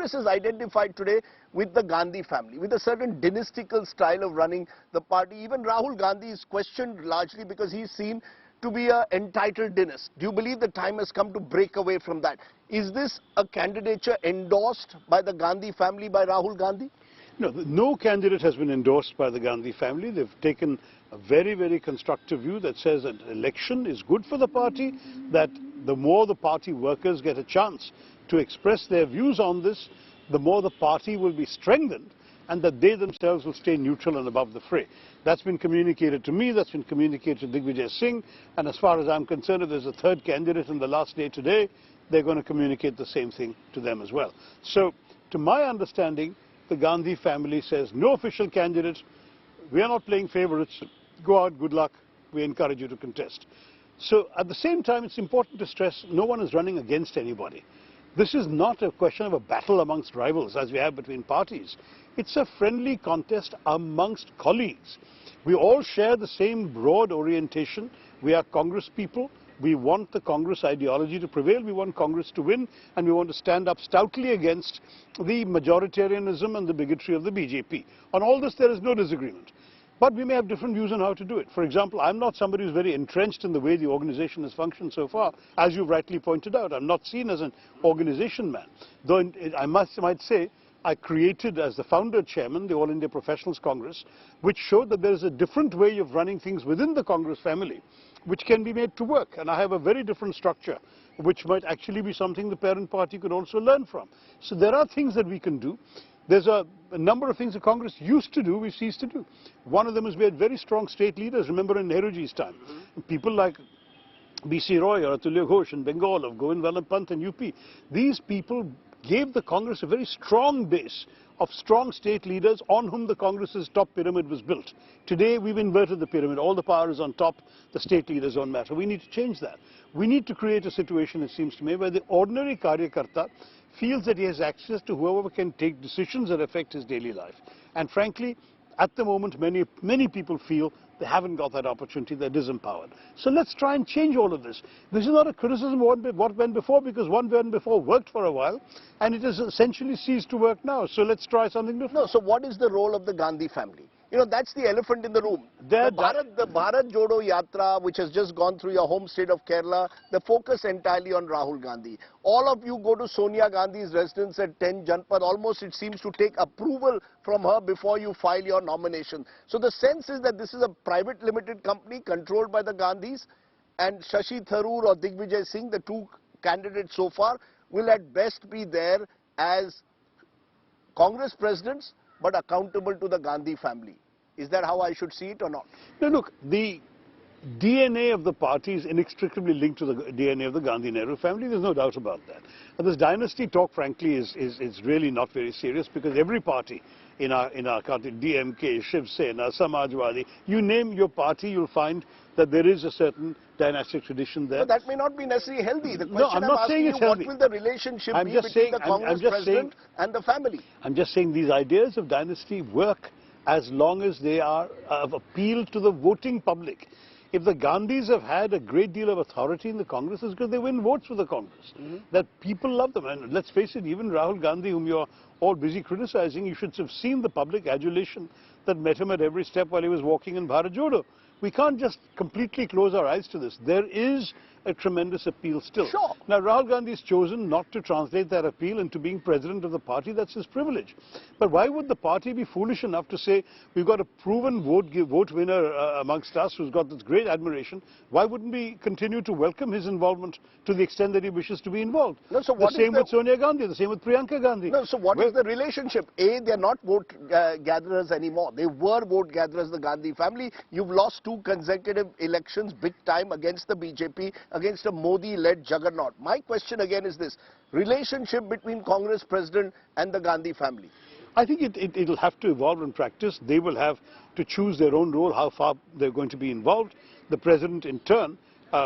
Congress is identified today with the Gandhi family, with a certain dynastical style of running the party. Even Rahul Gandhi is questioned largely because he's seen to be an entitled dynast. Do you believe the time has come to break away from that? Is this a candidature endorsed by the Gandhi family, by Rahul Gandhi? No, no candidate has been endorsed by the Gandhi family. They've taken a very, very constructive view that says that election is good for the party, that the more the party workers get a chance to express their views on this, the more the party will be strengthened, and that they themselves will stay neutral and above the fray. That's been communicated to me, that's been communicated to Digvijay Singh, and as far as I'm concerned, if there's a third candidate in the last day today, they're going to communicate the same thing to them as well. So, to my understanding, the Gandhi family says, no official candidate, we are not playing favorites, go out, good luck, we encourage you to contest. So at the same time, it's important to stress, no one is running against anybody. This is not a question of a battle amongst rivals as we have between parties. It's a friendly contest amongst colleagues. We all share the same broad orientation. We are Congress people. We want the Congress ideology to prevail, we want Congress to win, and we want to stand up stoutly against the majoritarianism and the bigotry of the BJP. On all this there is no disagreement. But we may have different views on how to do it. For example, I'm not somebody who's very entrenched in the way the organization has functioned so far. As you've rightly pointed out, I'm not seen as an organization man. Though I might say, I created, as the founder chairman, the All India Professionals Congress, which showed that there is a different way of running things within the Congress family, which can be made to work. And I have a very different structure, which might actually be something the parent party could also learn from. So there are things that we can do. There's a number of things the Congress used to do, we ceased to do. One of them is we had very strong state leaders. Remember in Nehruji's time, people like B.C. Roy or Atulya Ghosh in Bengal, of Govind Vallabh Pant in UP. These people gave the Congress a very strong base of strong state leaders on whom the Congress's top pyramid was built. Today we've inverted the pyramid. All the power is on top, the state leaders don't matter. We need to change that. We need to create a situation, it seems to me, where the ordinary Karyakarta feels that he has access to whoever can take decisions that affect his daily life. And frankly, at the moment, many people feel they haven't got that opportunity, they're disempowered. So let's try and change all of this. This is not a criticism of what went before, because what went before worked for a while, and it has essentially ceased to work now. So let's try something different. No, so what is the role of the Gandhi family? You know, that's the elephant in the room. The Bharat Jodo Yatra, which has just gone through your home state of Kerala, the focus entirely on Rahul Gandhi. All of you go to Sonia Gandhi's residence at 10 Janpad. Almost it seems to take approval from her before you file your nomination. So the sense is that this is a private limited company controlled by the Gandhis, and Shashi Tharoor or Digvijay Singh, the two candidates so far, will at best be there as Congress presidents, but accountable to the Gandhi family. Is that how I should see it or not? No, look, the DNA of the party is inextricably linked to the DNA of the Gandhi-Nehru family. There's no doubt about that. And this dynasty talk, frankly, is really not very serious, because every party in our country, DMK, Shiv Sena, Samajwadi, you name your party, you'll find that there is a certain dynastic tradition there. But that may not be necessarily healthy. The question no, I'm not saying it's healthy. What will the relationship be between the Congress president and the family? I'm just saying these ideas of dynasty work as long as they are of appeal to the voting public. If the Gandhis have had a great deal of authority in the Congress, it's because they win votes for the Congress. That people love them. And let's face it, even Rahul Gandhi, whom you're all busy criticizing, you should have seen the public adulation that met him at every step while he was walking in Bharat Jodo. We can't just completely close our eyes to this. There is a tremendous appeal still. Sure. Now, Rahul Gandhi has chosen not to translate that appeal into being president of the party. That's his privilege. But why would the party be foolish enough to say, we've got a proven vote winner amongst us who's got this great admiration? Why wouldn't we continue to welcome his involvement to the extent that he wishes to be involved? No, so the same with Sonia Gandhi, the same with Priyanka Gandhi. No, so what is the relationship? A, they're not vote gatherers anymore. They were vote gatherers, the Gandhi family. You've lost 2 consecutive elections, big time, against the BJP, against a Modi-led juggernaut. My question again is this: relationship between Congress president and the Gandhi family? I think it'll have to evolve in practice. They will have to choose their own role, how far they're going to be involved. The president, in turn,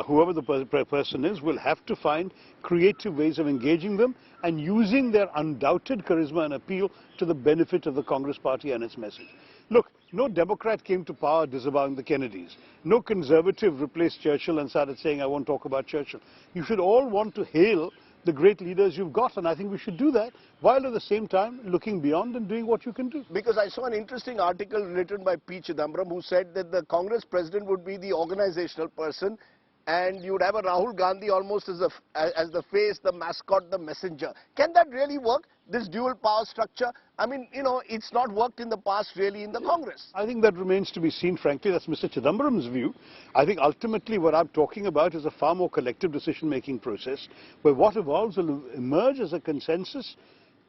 whoever the person is, will have to find creative ways of engaging them and using their undoubted charisma and appeal to the benefit of the Congress party and its message. Look, no Democrat came to power disavowing the Kennedys. No conservative replaced Churchill and started saying, I won't talk about Churchill. You should all want to hail the great leaders you've got, and I think we should do that, while at the same time looking beyond and doing what you can do. Because I saw an interesting article written by P. Chidambaram, who said that the Congress president would be the organizational person, and you would have a Rahul Gandhi almost as the face, the mascot, the messenger. Can that really work, this dual power structure? I mean, you know, it's not worked in the past really in the Congress. I think that remains to be seen, frankly. That's Mr. Chidambaram's view. I think ultimately what I'm talking about is a far more collective decision-making process, where what evolves will emerge as a consensus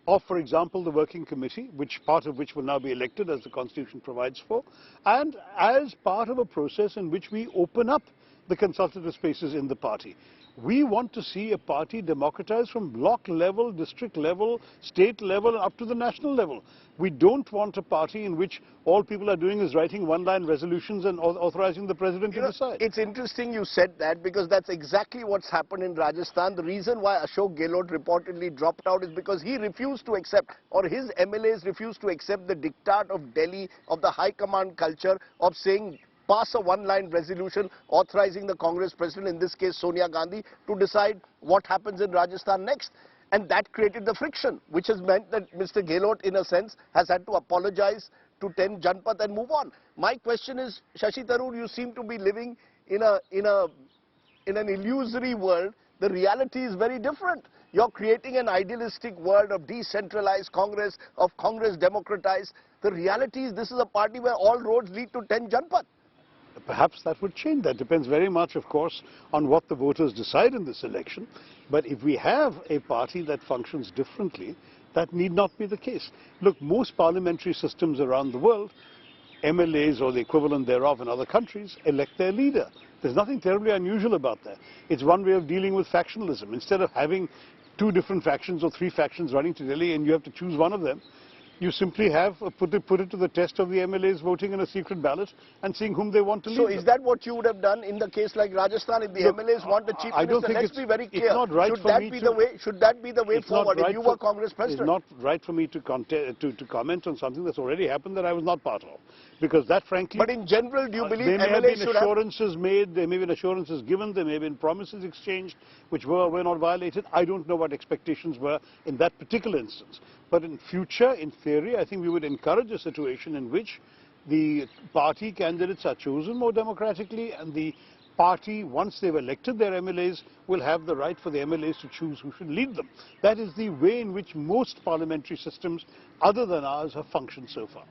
of, for example, the working committee, part of which will now be elected as the Constitution provides for, and as part of a process in which we open up the consultative spaces in the party. We want to see a party democratized from block level, district level, state level, and up to the national level. We don't want a party in which all people are doing is writing one-line resolutions and authorizing the president to decide. It's interesting you said that, because that's exactly what's happened in Rajasthan. The reason why Ashok Gehlot reportedly dropped out is because he refused to accept, or his MLAs refused to accept, the diktat of Delhi, of the high command culture of saying, pass a one-line resolution authorizing the Congress president, in this case Sonia Gandhi, to decide what happens in Rajasthan next. And that created the friction, which has meant that Mr. Gehlot, in a sense, has had to apologize to 10 Janpath and move on. My question is, Shashi Tharoor, you seem to be living in an illusory world. The reality is very different. You're creating an idealistic world of decentralized Congress, of Congress democratized. The reality is this is a party where all roads lead to 10 Janpath. Perhaps that would change. That depends very much, of course, on what the voters decide in this election. But if we have a party that functions differently, that need not be the case. Look, most parliamentary systems around the world, MLAs or the equivalent thereof in other countries, elect their leader. There's nothing terribly unusual about that. It's one way of dealing with factionalism. Instead of having 2 different factions or 3 factions running to Delhi and you have to choose one of them, you simply have put it to the test of the MLAs voting in a secret ballot and seeing whom they want to lead. So is that what you would have done in the case like Rajasthan? If the MLAs want a chief minister, let's be very clear. Should that be the way forward if you were Congress president? It's not right for me to comment on something that's already happened that I was not part of. Because that, frankly... But in general, do you believe MLAs should have... There may have been assurances made, there may have been assurances given, there may have been promises exchanged which were not violated. I don't know what expectations were in that particular instance. But in future, in theory, I think we would encourage a situation in which the party candidates are chosen more democratically, and the party, once they've elected their MLAs, will have the right for the MLAs to choose who should lead them. That is the way in which most parliamentary systems other than ours have functioned so far.